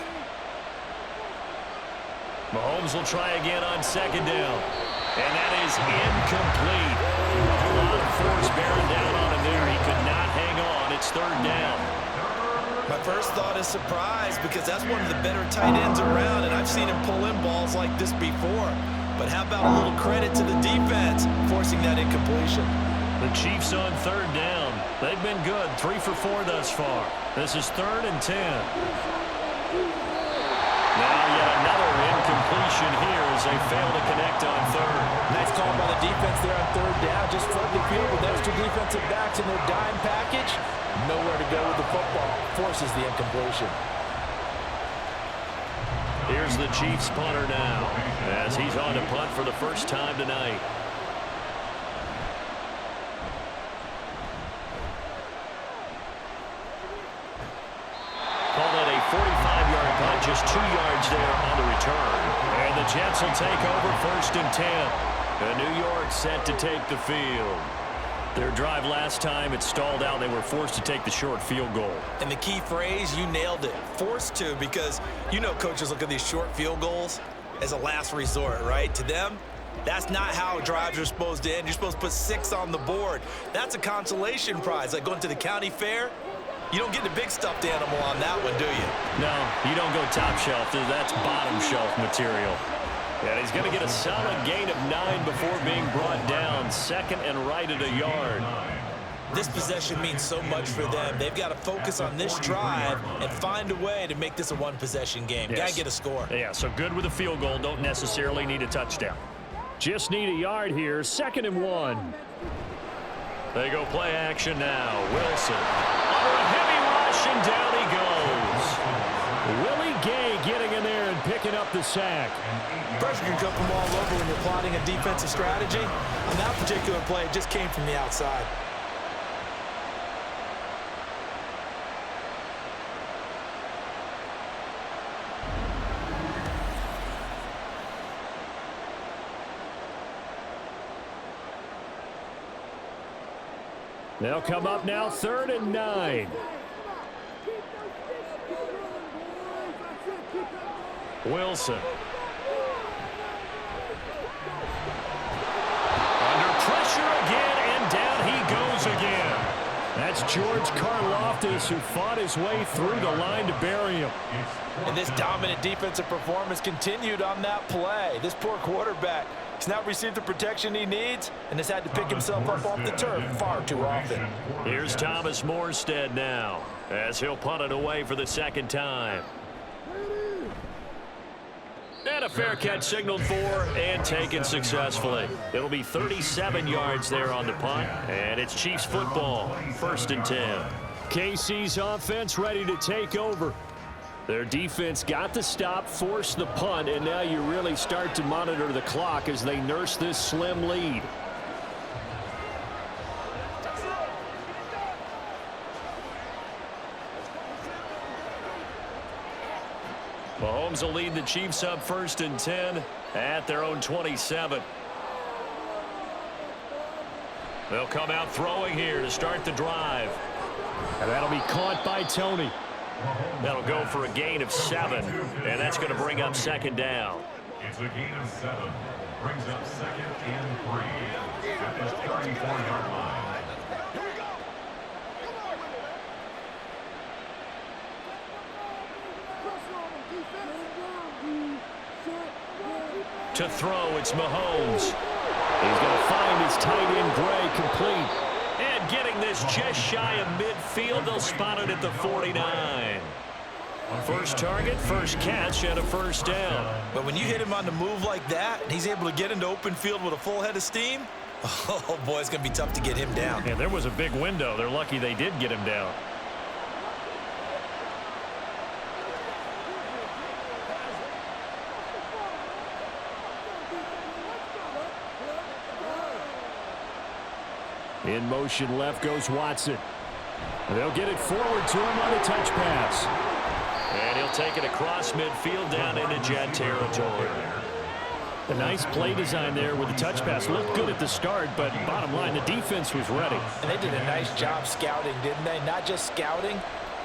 Mahomes will try again on second down. And that is incomplete. A lot of force bearing down on him there. He could not hang on. It's third down. My first thought is surprise because that's one of the better tight ends around, and I've seen him pull in balls like this before. But how about a little credit to the defense forcing that incompletion? The Chiefs on third down. They've been good, 3 for 4 thus far. This is 3rd and 10. Now yet another incompletion here as they fail to connect on third. Nice call by the defense there on third down. Just flood the field with extra defensive backs in their dime package. Nowhere to go with the football. Forces the incompletion. Here's the Chiefs punter now as he's on to punt for the first time tonight. Call that a 45-yard punt, just 2 yards there on the return. And the Jets will take over 1st and 10. And New York set to take the field. Their drive last time, it stalled out. They were forced to take the short field goal. And the key phrase, you nailed it. Forced to, because you know coaches look at these short field goals as a last resort, right? To them, that's not how drives are supposed to end. You're supposed to put 6 on the board. That's a consolation prize. Like going to the county fair, you don't get the big stuffed animal on that one, do you? No, you don't go top shelf. That's bottom shelf material. And he's going to get a solid gain of 9 before being brought down. 2nd and right at a yard. This possession means so much for them. They've got to focus on this drive and find a way to make this a one-possession game. Yes. Got to get a score. Yeah, so good with a field goal. Don't necessarily need a touchdown. Just need a yard here. 2nd and 1. They go play action now. Wilson under a heavy rush, and down he goes. Willie Gay getting in there and picking up the sack. Pressure can come from all over when you're plotting a defensive strategy. On that particular play, it just came from the outside. They'll come up now 3rd and 9. Wilson. Under pressure again, and down he goes again. That's George Karlaftis, who fought his way through the line to bury him. And this dominant defensive performance continued on that play. This poor quarterback has not received the protection he needs and has had to pick himself up off the turf far too often. Here's Thomas Morstead now as he'll punt it away for the 2nd time. And a fair catch signaled for and taken successfully. It'll be 37 yards there on the punt, and it's Chiefs football, 1st and 10. KC's offense ready to take over. Their defense got the stop, forced the punt, and now you really start to monitor the clock as they nurse this slim lead. Mahomes will lead the Chiefs up 1st and 10 at their own 27. They'll come out throwing here to start the drive. And that'll be caught by Tony. That'll go for a gain of 7, and that's going to bring up 2nd down. It's a gain of 7. Brings up 2nd and 3 at the 34-yard line. To throw, it's Mahomes. He's going to find his tight end Gray complete. And getting this just shy of midfield, they'll spot it at the 49. First target, first catch, and a 1st down. But when you hit him on the move like that, and he's able to get into open field with a full head of steam, oh boy, it's going to be tough to get him down. Yeah, there was a big window. They're lucky they did get him down. In motion left goes Watson. They'll get it forward to him on a touch pass. And he'll take it across midfield down into Jet territory. A nice play design there with the touch pass. Looked good at the start, but bottom line, the defense was ready. And they did a nice job scouting, didn't they? Not just scouting,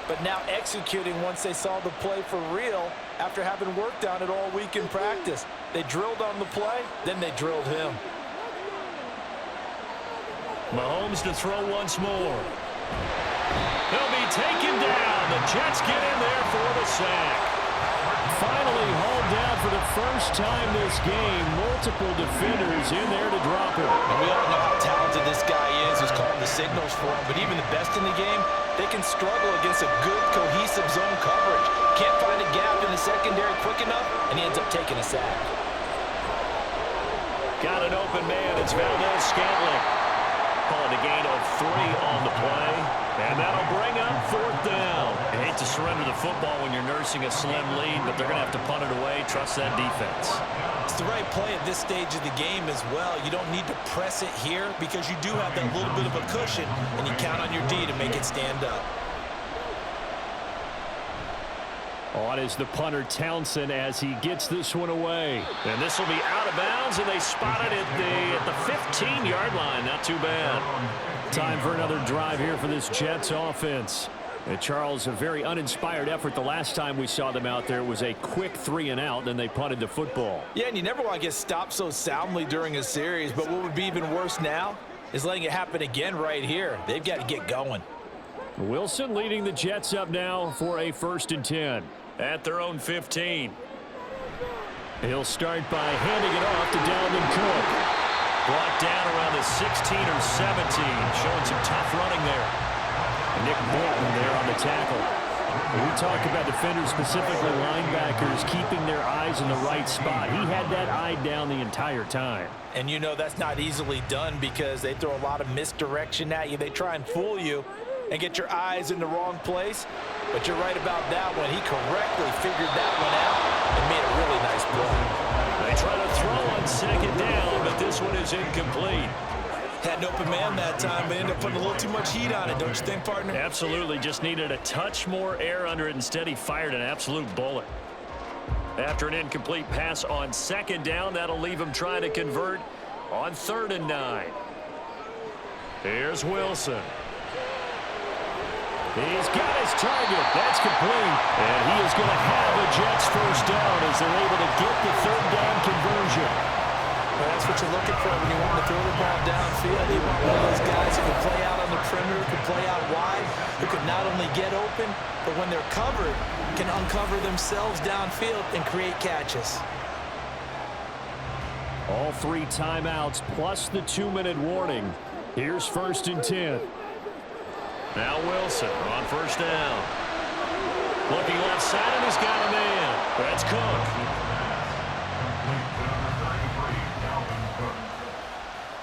but now executing once they saw the play for real after having worked on it all week in practice. They drilled on the play, then they drilled him. Mahomes to throw once more. He'll be taken down. The Jets get in there for the sack. Finally hauled down for the first time this game. Multiple defenders in there to drop him. And we all know how talented this guy is. Who's calling the signals for him. But even the best in the game, they can struggle against a good, cohesive zone coverage. Can't find a gap in the secondary quick enough, and he ends up taking a sack. Got an open man. It's Valdez-Scantling. Calling a gain of 3 on the play. And that'll bring up 4th down. You hate to surrender the football when you're nursing a slim lead, but they're going to have to punt it away. Trust that defense. It's the right play at this stage of the game as well. You don't need to press it here because you do have that little bit of a cushion, and you count on your D to make it stand up. On is the punter Townsend as he gets this one away. And this will be out of bounds, and they spot it at the 15-yard line. Not too bad. Time for another drive here for this Jets offense. And Charles, a very uninspired effort. The last time we saw them out there, it was a quick 3-and-out, then they punted the football. Yeah, and you never want to get stopped so soundly during a series, but what would be even worse now is letting it happen again right here. They've got to get going. Wilson leading the Jets up now for a 1st and 10 at their own 15. He'll start by handing it off to Dalvin Cook. Brought down around the 16 or 17, showing some tough running there. Nick Bolton there on the tackle. We talk about defenders, specifically linebackers, keeping their eyes in the right spot. He had that eye down the entire time. And you know that's not easily done because they throw a lot of misdirection at you. They try and fool you and get your eyes in the wrong place. But you're right about that one. He correctly figured that one out and made a really nice play. They try to throw on 2nd down, but this one is incomplete. Had an open man that time, but ended up putting a little too much heat on it, don't you think, partner? Absolutely. Just needed a touch more air under it. Instead, he fired an absolute bullet. After an incomplete pass on 2nd down, that'll leave him trying to convert on 3rd and 9. Here's Wilson. He's got his target. That's complete. And he is going to have a Jets 1st down as they're able to get the 3rd down conversion. Well, that's what you're looking for when you want to throw the ball downfield. You want one of those guys who can play out on the perimeter, who can play out wide, who can not only get open, but when they're covered, can uncover themselves downfield and create catches. All 3 timeouts plus the 2-minute warning. Here's 1st and 10. Now Wilson on 1st down. Looking left side, and he's got a man. That's Cook.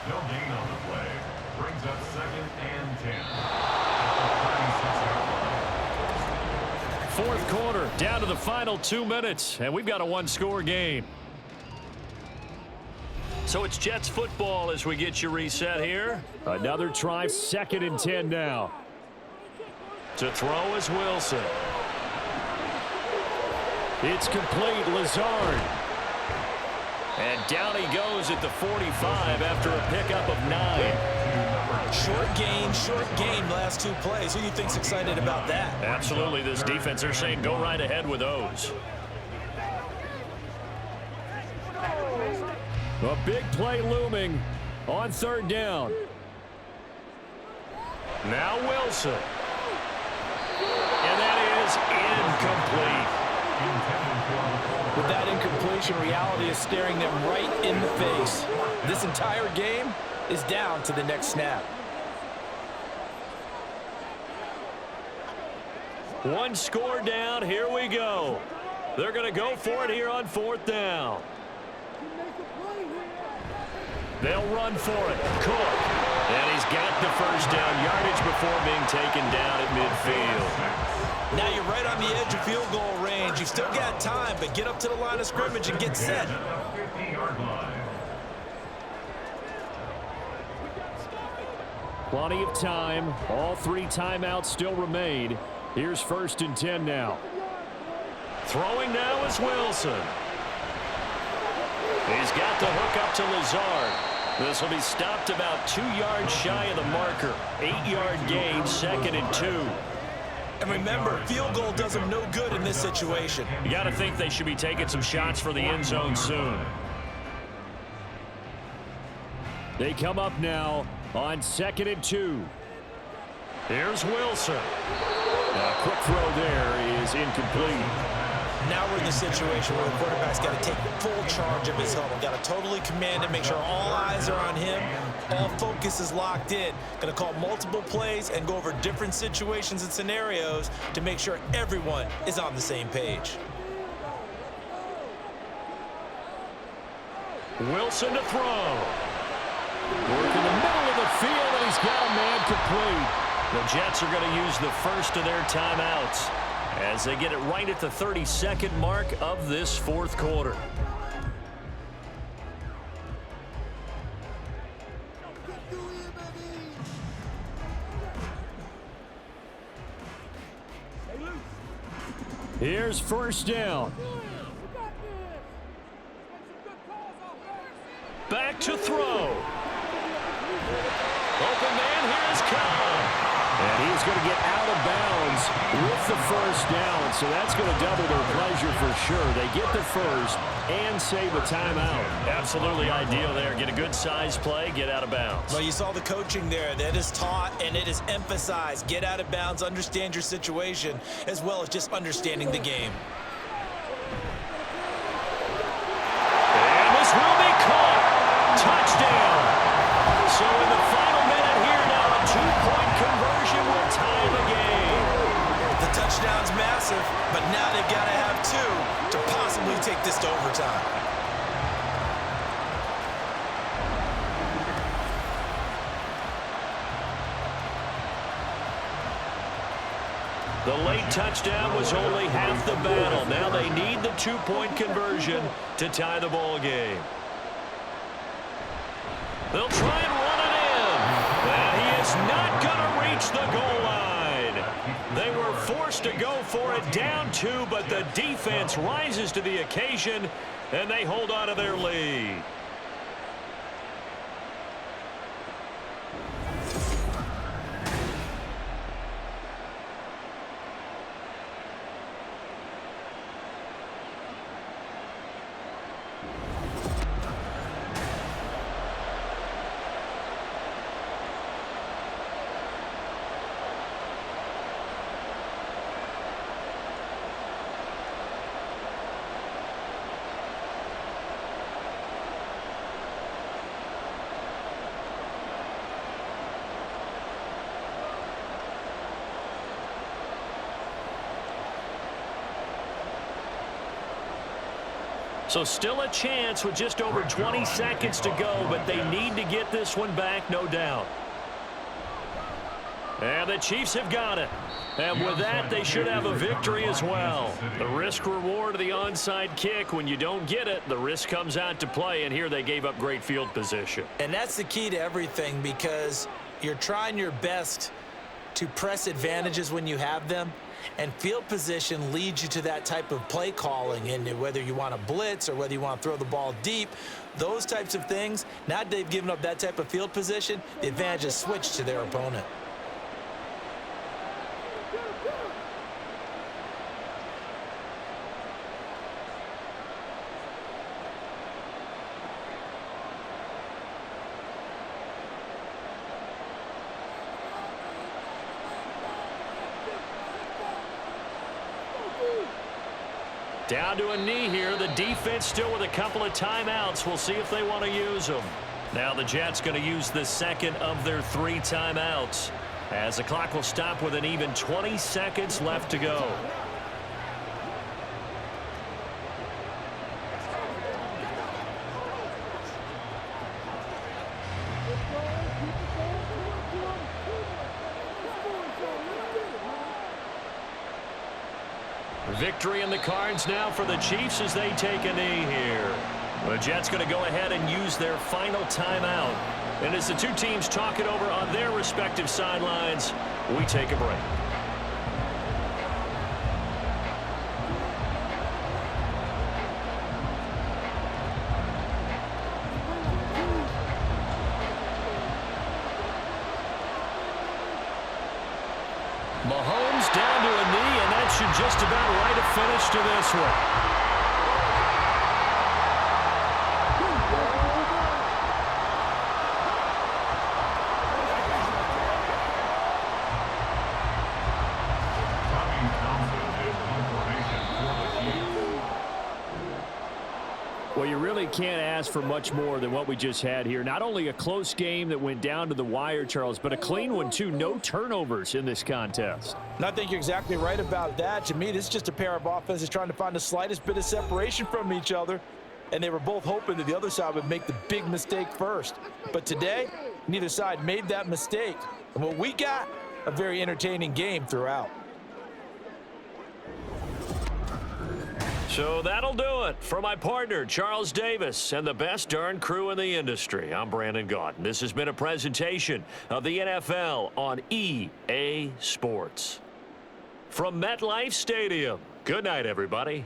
No gain on the play. Brings up 2nd and 10. 4th quarter, down to the final 2 minutes, and we've got a 1-score game. So it's Jets football as we get you reset here. Another try, 2nd and 10 now. To throw is Wilson. It's complete, Lazard. And down he goes at the 45 after a pickup of 9. Short game, last 2 plays. Who do you think's excited about that? Absolutely, this defense, they're saying go right ahead with those. A big play looming on 3rd down. Now Wilson. And that is incomplete. With that incompletion, reality is staring them right in the face. This entire game is down to the next snap. 1 score down. Here we go. They're going to go for it here on 4th down. They'll run for it. Cook. And he's got the 1st down yardage before being taken down at midfield. Now you're right on the edge of field goal range. You've still got time, but get up to the line of scrimmage and get set. 50-yard line. Plenty of time. All 3 timeouts still remain. Here's 1st and 10 now. Throwing now is Wilson. He's got the hook up to Lazard. This will be stopped about 2 yards shy of the marker. 8-yard gain, 2nd and 2. And remember, field goal does them no good in this situation. You got to think they should be taking some shots for the end zone soon. They come up now on 2nd and 2. Here's Wilson. A quick throw there is incomplete. Now we're in the situation where the quarterback's got to take full charge of his huddle. Got to totally command it, make sure all eyes are on him. All focus is locked in. Going to call multiple plays and go over different situations and scenarios to make sure everyone is on the same page. Wilson to throw. Work in the middle of the field, and he's got a man complete. The Jets are going to use the first of their timeouts as they get it right at the 32nd mark of this 4th quarter. Here's 1st down. Back to throw. Open man, here's Cobb. And he's going to get out of bounds with the 1st down. So that's going to double their pleasure for sure. They get the first and save a timeout. Absolutely ideal there. Get a good size play, get out of bounds. Well, you saw the coaching there. That is taught and it is emphasized. Get out of bounds, understand your situation, as well as just understanding the game. And this will be caught. Touchdown. So in the final minute here now, a 2-point conversion will tie the game. The touchdown's massive, but now they've got to have 2 to possibly take this to overtime. The late touchdown was only half the battle. Now they need the 2-point conversion to tie the ball game. They'll try and run it in. And he is not going to reach the goal line. They were forced to go for it down 2, but the defense rises to the occasion, and they hold on to their lead. So still a chance with just over 20 seconds to go, but they need to get this one back, no doubt. And the Chiefs have got it. And with that, they should have a victory as well. The risk reward of the onside kick, when you don't get it, the risk comes out to play, and here they gave up great field position. And that's the key to everything, because you're trying your best to press advantages when you have them, and field position leads you to that type of play calling. And whether you want to blitz or whether you want to throw the ball deep, those types of things, now that they've given up that type of field position, the advantage is switched to their opponent. Down to a knee here. The defense still with a couple of timeouts. We'll see if they want to use them. Now the Jets going to use the second of their 3 timeouts, as the clock will stop with an even 20 seconds left to go. Victory in the cards now for the Chiefs as they take a knee here. The Jets going to go ahead and use their final timeout. And as the two teams talk it over on their respective sidelines, we take a break. Mahomes down to a knee, and that should just about write a finish to this one. Well, you really can't ask for much more than what we just had here. Not only a close game that went down to the wire, Charles, but a clean one, too. No turnovers in this contest. And I think you're exactly right about that. To me, this is just a pair of offenses trying to find the slightest bit of separation from each other, and they were both hoping that the other side would make the big mistake first. But today, neither side made that mistake. And what we got, a very entertaining game throughout. So that'll do it for my partner, Charles Davis, and the best darn crew in the industry. I'm Brandon Gaudin. This has been a presentation of the NFL on EA Sports. From MetLife Stadium, good night, everybody.